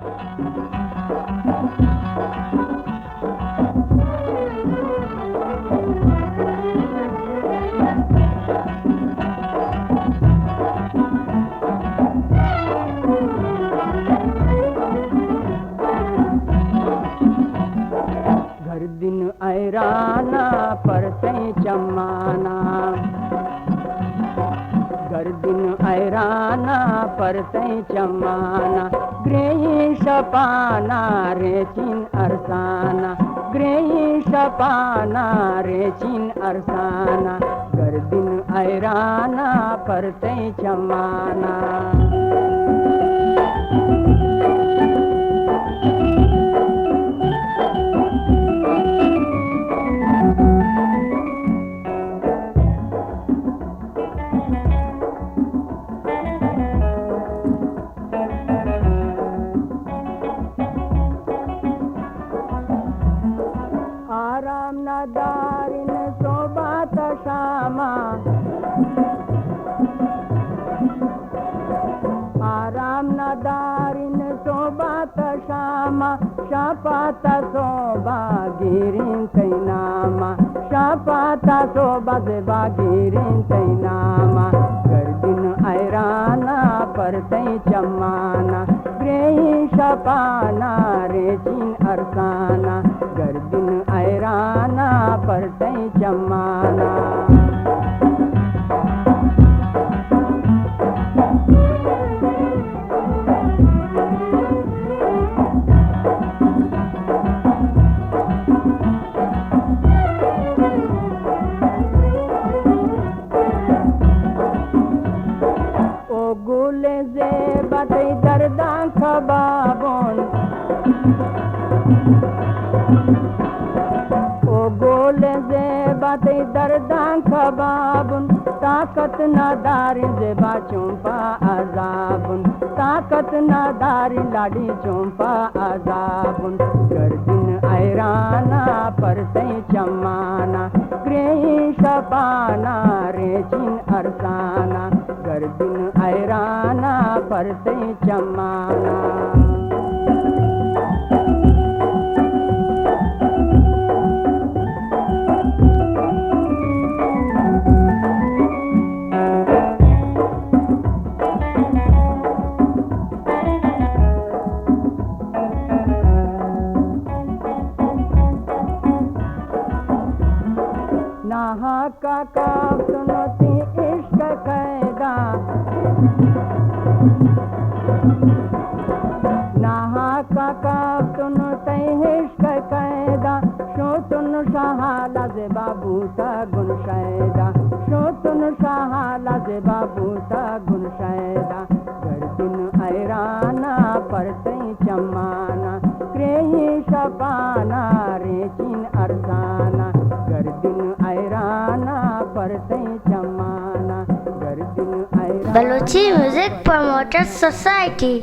घर दिन ऐराना परते चमाना, घर दिन ऐराना परते चमाना, ग्रेही शपाना रे चिन अरसाना, ग्रेही शपाना रे चिन अरसाना, घर दिन ऐराना परते चमाना। आराम न दारिन सोबत शामा, आराम न दारिन सोबत शामा, शापात सोबा गिरिन तैनामा, शापात सोबा देबा गिरिन तैनामा, घर दिन ऐराना परते चमाना, ग्रेही शपाना रे चिन अरसाना, घर दिन ऐराना परते चमाना। ओ गुले जे बतै दर्दा खबाबोन, ओ गोले जे बतै दर्दा खबाबुन, ताकत न दारी जेबा चुंपा अजाबुन, ताकत न दारी लाडी चुंपा अजाबुन, घर दिन ऐराना परते चमाना, ग्रेही शपाना रे चिन अरसाना, घर दिन ऐराना परते चमाना। नहा का सुनती इश्क कैदा, नहा का सुनते इश्क कैदा, शो तुन शहाला जे बाबूता गुन शैदा, शो तुन शहाला जे बाबूता गुन शैदा, घर दिन ऐराना परते चमाना, ग्रेही शपाना रे चिन अरसाना, घर दिन ऐराना परते चमाना, घर दिन ऐराना। Balochi Music Promoters Society